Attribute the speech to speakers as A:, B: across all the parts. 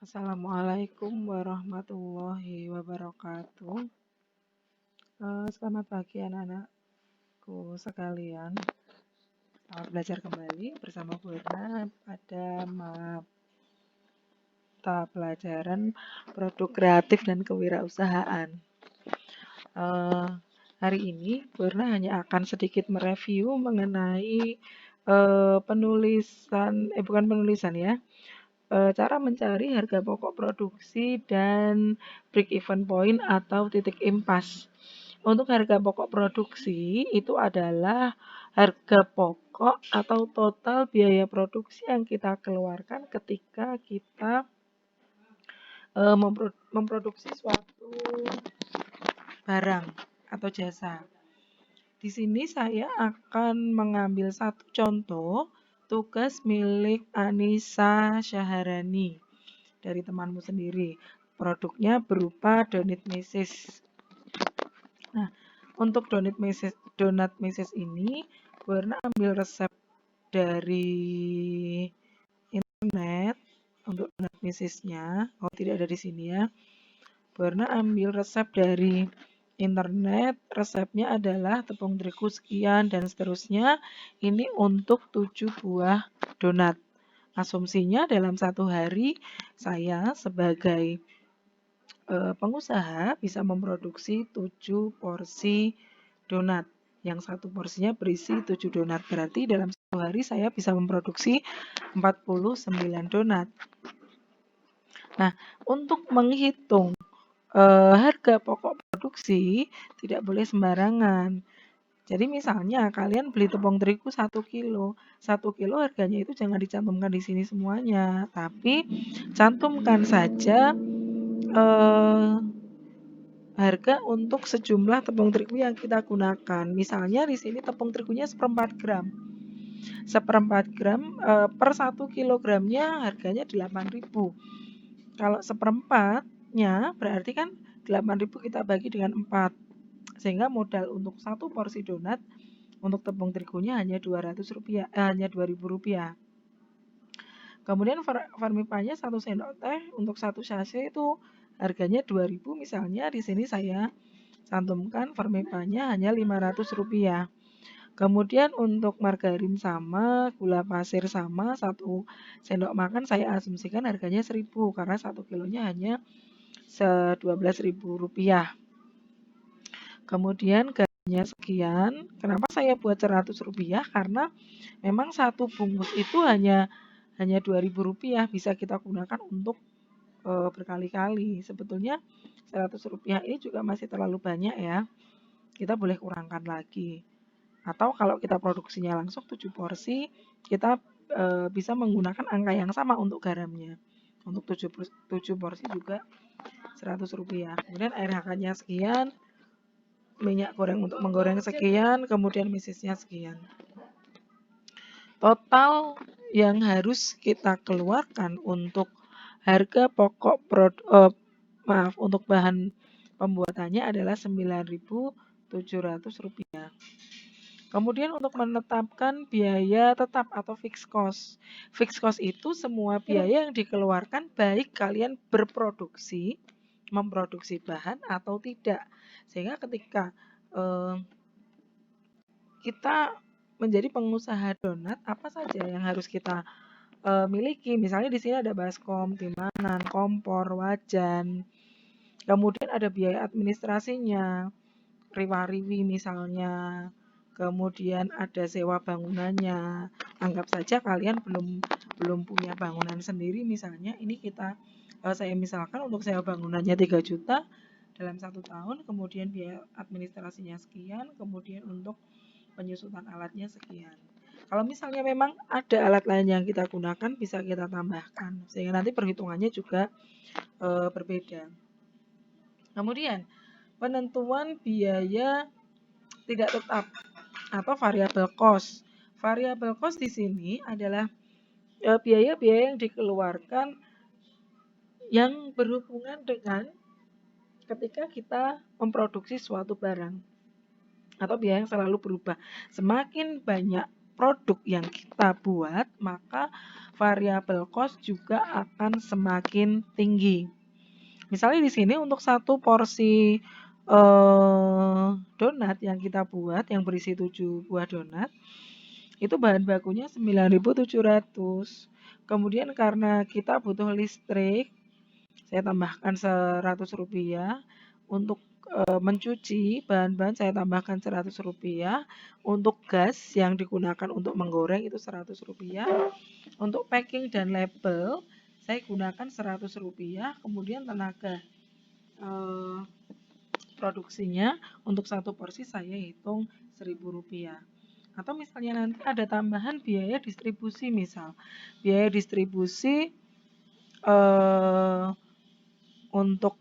A: Assalamualaikum warahmatullahi wabarakatuh. Selamat pagi anak-anakku sekalian. Selamat belajar kembali bersama Bu Irna pada mata pelajaran produk kreatif dan kewirausahaan. Hari ini Bu Irna hanya akan sedikit mereview mengenai cara mencari harga pokok produksi dan break even point atau titik impas. Untuk harga pokok produksi itu adalah harga pokok atau total biaya produksi yang kita keluarkan ketika kita memproduksi suatu barang atau jasa. Di sini saya akan mengambil satu contoh tugas milik Anissa Syaharani dari temanmu sendiri. Produknya berupa donut meses. Nah, untuk donut meses ini, Bu Erna ambil resep dari internet untuk donut mesesnya. Oh, tidak ada di sini ya. Bu Erna ambil resep dari internet, resepnya adalah tepung terigu sekian dan seterusnya. Ini untuk 7 buah donat. Asumsinya dalam satu hari saya sebagai pengusaha bisa memproduksi 7 porsi donat. Yang satu porsinya berisi 7 donat. Berarti dalam satu hari saya bisa memproduksi 49 donat. Nah, untuk menghitung harga pokok produksi tidak boleh sembarangan. Jadi misalnya kalian beli tepung terigu 1 kilo. 1 kilo harganya itu jangan dicantumkan di sini semuanya, tapi cantumkan saja harga untuk sejumlah tepung terigu yang kita gunakan. Misalnya di sini tepung terigunya 1/4 gram. 1/4 gram per 1 kilogramnya harganya 8.000. Kalau 1/4-nya berarti kan 8.000 kita bagi dengan 4. Sehingga modal untuk satu porsi donat untuk tepung terigunya hanya Rp2.000. Kemudian Farmipanya 1 sendok teh untuk 1 sachet itu harganya 2.000, misalnya di sini saya cantumkan Farmipanya hanya Rp500. Kemudian untuk margarin sama, gula pasir sama, 1 sendok makan saya asumsikan harganya 1.000 karena 1 kilonya hanya Rp12.000. Kemudian gajinya sekian. Kenapa saya buat Rp100? Karena memang satu bungkus itu hanya Rp2.000, bisa kita gunakan untuk berkali-kali. Sebetulnya Rp100 ini juga masih terlalu banyak ya. Kita boleh kurangkan lagi. Atau kalau kita produksinya langsung 7 porsi, kita bisa menggunakan angka yang sama untuk garamnya. Untuk 7 porsi juga Rp100. Kemudian air hangatnya sekian, minyak goreng untuk menggoreng sekian, kemudian mesesnya sekian. Total yang harus kita keluarkan untuk harga pokok untuk bahan pembuatannya adalah Rp9.700. Kemudian untuk menetapkan biaya tetap atau fixed cost. Fixed cost itu semua biaya yang dikeluarkan baik kalian memproduksi bahan atau tidak. Sehingga ketika kita menjadi pengusaha donat, apa saja yang harus kita miliki? Misalnya di sini ada baskom, timanan, kompor, wajan. Kemudian ada biaya administrasinya, riwa-riwi misalnya. Kemudian ada sewa bangunannya. Anggap saja kalian belum punya bangunan sendiri misalnya. Ini saya misalkan untuk sewa bangunannya 3 juta dalam 1 tahun, kemudian biaya administrasinya sekian, kemudian untuk penyusutan alatnya sekian. Kalau misalnya memang ada alat lain yang kita gunakan, bisa kita tambahkan sehingga nanti perhitungannya juga berbeda. Kemudian penentuan biaya tidak tetap atau variable cost. Variable cost di sini adalah biaya-biaya yang dikeluarkan yang berhubungan dengan ketika kita memproduksi suatu barang atau biaya yang selalu berubah. Semakin banyak produk yang kita buat, maka variabel cost juga akan semakin tinggi. Misalnya di sini untuk satu porsi donat yang kita buat yang berisi 7 buah donat itu bahan bakunya 9.700. Kemudian karena kita butuh listrik, saya tambahkan Rp100. Untuk mencuci bahan-bahan saya tambahkan Rp100. Untuk gas yang digunakan untuk menggoreng itu Rp100. Untuk packing dan label saya gunakan Rp100. Kemudian tenaga produksinya untuk satu porsi saya hitung Rp1.000. Atau misalnya nanti ada tambahan biaya distribusi, misal biaya distribusi untuk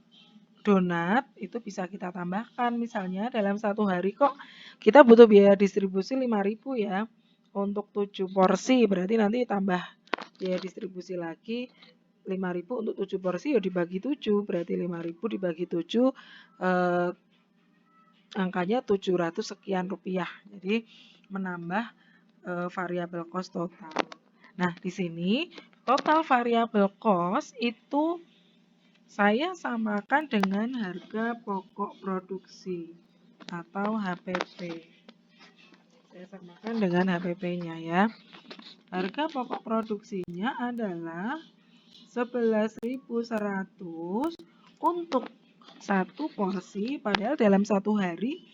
A: donat itu bisa kita tambahkan, misalnya dalam satu hari kok kita butuh biaya distribusi 5.000 ya untuk 7 porsi, berarti nanti tambah biaya distribusi lagi 5.000 untuk 7 porsi ya dibagi 7, berarti 5.000 dibagi 7 angkanya 700 sekian rupiah. Jadi menambah variabel cost total. Nah, di sini total variabel cost itu saya samakan dengan harga pokok produksi atau HPP. Saya samakan dengan HPP-nya ya. Harga pokok produksinya adalah 11.100 untuk satu porsi, padahal dalam satu hari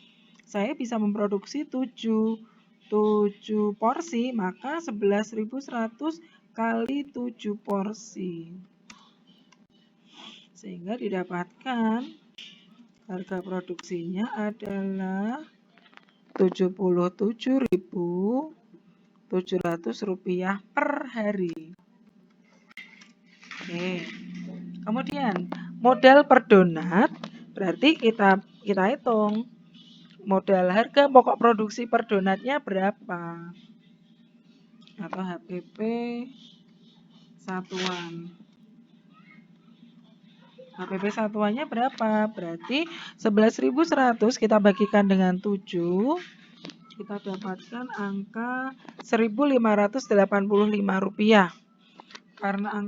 A: saya bisa memproduksi 7 porsi, maka 11.100 kali 7 porsi. Sehingga didapatkan harga produksinya adalah Rp77.700 per hari. Oke. Kemudian modal per donat berarti kita hitung modal harga pokok produksi per donatnya berapa atau HPP satuan. HPP satuannya berapa? Berarti 11.100 kita bagikan dengan 7, kita dapatkan angka Rp1.585. Karena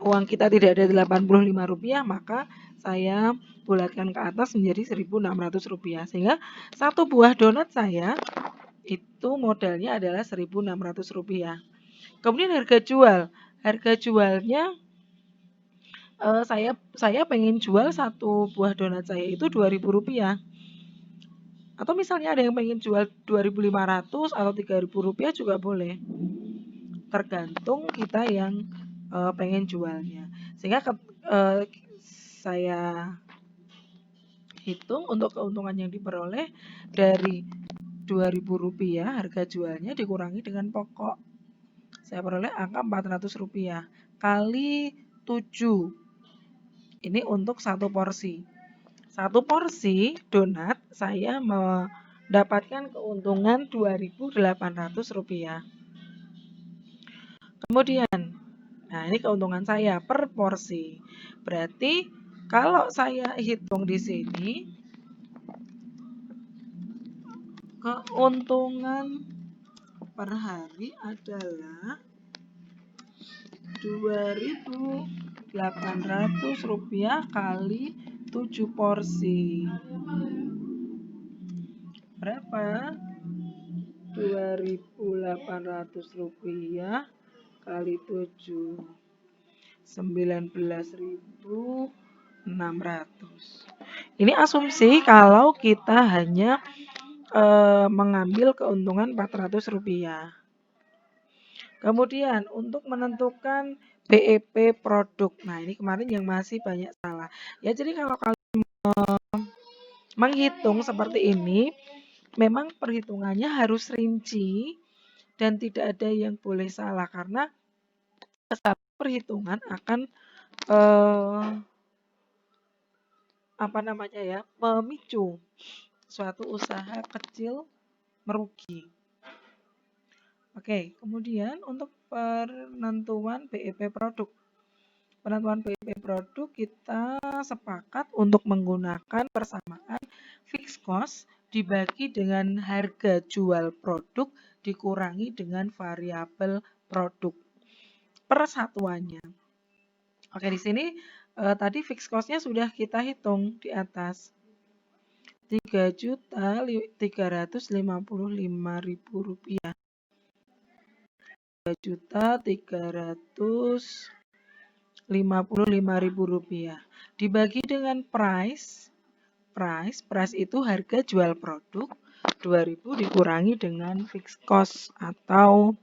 A: uang kita tidak ada Rp85, maka saya bulatkan ke atas menjadi Rp1.600. Sehingga satu buah donat saya itu modalnya adalah Rp1.600. Kemudian harga jual. Harga jualnya saya pengen jual satu buah donat saya itu Rp2.000. Atau misalnya ada yang pengen jual Rp2.500 atau Rp3.000 juga boleh. Tergantung kita yang pengen jualnya. Sehingga saya hitung untuk keuntungan yang diperoleh dari Rp2.000 harga jualnya dikurangi dengan pokok. Saya peroleh angka Rp400 kali 7. Ini untuk satu porsi. Satu porsi donat saya mendapatkan keuntungan Rp2.800. Kemudian, nah ini keuntungan saya per porsi. Berarti kalau saya hitung di sini, keuntungan per hari adalah Rp2.800 kali 7 porsi. Berapa? Rp2.800 kali 7. 19.600. Ini asumsi kalau kita hanya mengambil keuntungan Rp400. Kemudian untuk menentukan BEP produk. Nah, ini kemarin yang masih banyak salah. Ya, jadi kalau kalian menghitung seperti ini, memang perhitungannya harus rinci dan tidak ada yang boleh salah karena perhitungan akan memicu suatu usaha kecil merugi. Oke, kemudian untuk penentuan BEP produk. Penentuan BEP produk kita sepakat untuk menggunakan persamaan fixed cost dibagi dengan harga jual produk dikurangi dengan variabel produk per satuannya. Oke, di sini tadi fixed cost-nya sudah kita hitung di atas. 3.355.000 rupiah. 3.355.000 rupiah. Dibagi dengan price itu harga jual produk 2.000 dikurangi dengan fixed cost atau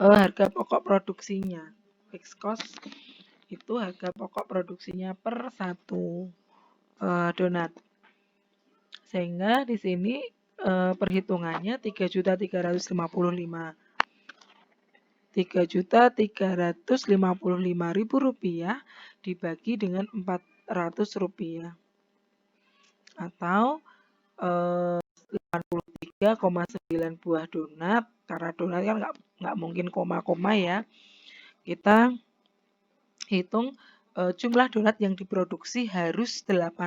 A: harga pokok produksinya. Fixed cost itu harga pokok produksinya per satu donat. Sehingga di sini perhitungannya 3.355.000 rupiah dibagi dengan 400 rupiah atau 83,9 buah donat. Karena donat kan nggak mungkin koma-koma ya. Kita hitung jumlah donat yang diproduksi harus 84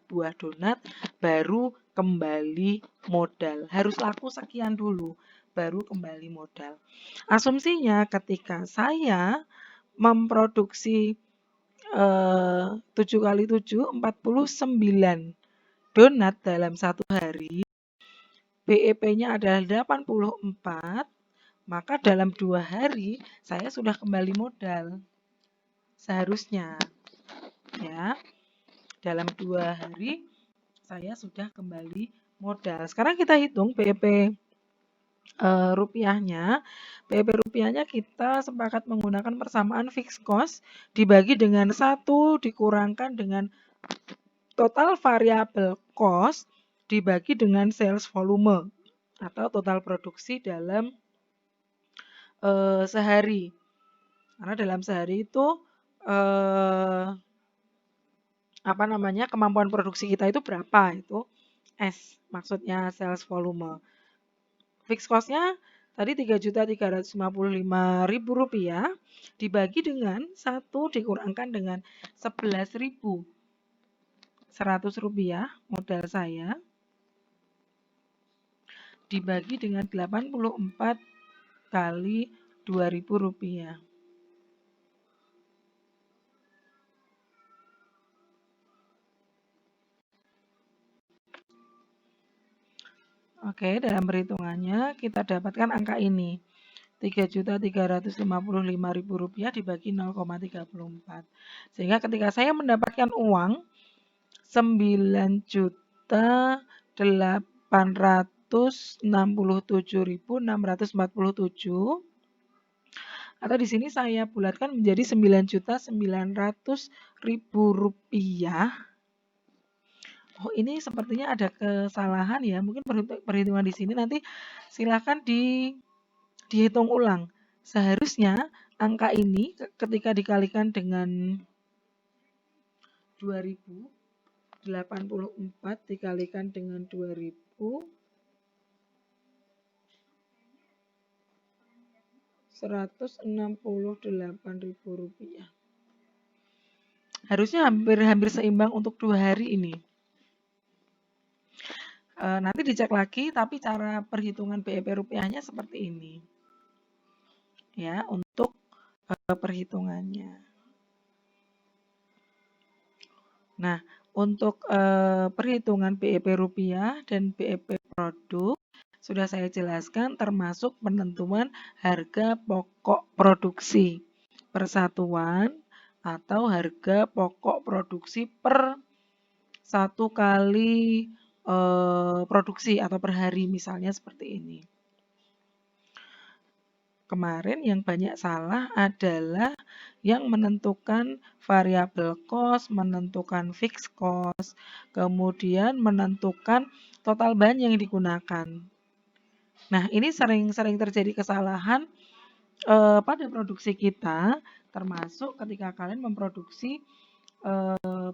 A: buah donat baru kembali modal. Harus laku sekian dulu baru kembali modal. Asumsinya ketika saya memproduksi 7 kali 7 49 donat dalam satu hari, BEP-nya adalah 84, maka dalam 2 hari saya sudah kembali modal. Seharusnya ya, dalam 2 hari saya sudah kembali modal. Sekarang kita hitung BEP rupiahnya. BEP rupiahnya kita sepakat menggunakan persamaan fixed cost dibagi dengan 1 dikurangkan dengan total variable cost dibagi dengan sales volume atau total produksi dalam sehari. Karena dalam sehari itu kemampuan produksi kita itu berapa, itu S, maksudnya sales volume. Fixed cost-nya tadi 3.355.000 rupiah dibagi dengan 1 dikurangkan dengan 11.100 rupiah modal saya dibagi dengan 84 kali 2.000 rupiah. Oke, dalam perhitungannya kita dapatkan angka ini. 3.355.000 rupiah dibagi 0,34. Sehingga ketika saya mendapatkan uang 9.867.647 atau di sini saya bulatkan menjadi 9.900.000 rupiah. Oh, ini sepertinya ada kesalahan ya. Mungkin perhitungan di sini nanti silakan dihitung ulang. Seharusnya angka ini ketika dikalikan dengan 2084 dikalikan dengan 2000 168.000 rupiah. Harusnya hampir seimbang untuk 2 hari ini. Nanti dicek lagi, tapi cara perhitungan BEP rupiahnya seperti ini. Ya, untuk perhitungannya. Nah, untuk perhitungan BEP rupiah dan BEP produk sudah saya jelaskan, termasuk penentuan harga pokok produksi persatuan atau harga pokok produksi per 1 kali produksi atau per hari, misalnya seperti ini. Kemarin yang banyak salah adalah yang menentukan variabel cost, menentukan fixed cost, kemudian menentukan total bahan yang digunakan. Nah, ini sering terjadi kesalahan pada produksi kita, termasuk ketika kalian memproduksi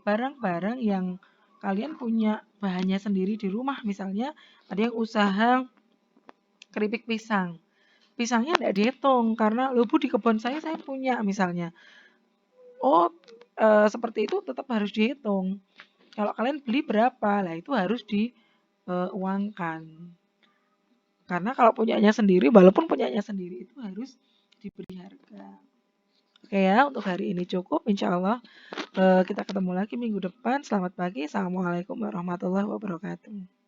A: barang-barang yang kalian punya bahannya sendiri di rumah. Misalnya ada yang usaha keripik pisang. Pisangnya tidak dihitung karena loh Bu, di kebun saya punya misalnya. Oh, seperti itu tetap harus dihitung. Kalau kalian beli berapa, lah itu harus diuangkan. Karena kalau punyanya sendiri, walaupun punyanya sendiri itu harus diberi harga. Oke ya, untuk hari ini cukup. Insya Allah kita ketemu lagi minggu depan. Selamat pagi. Assalamualaikum warahmatullahi wabarakatuh.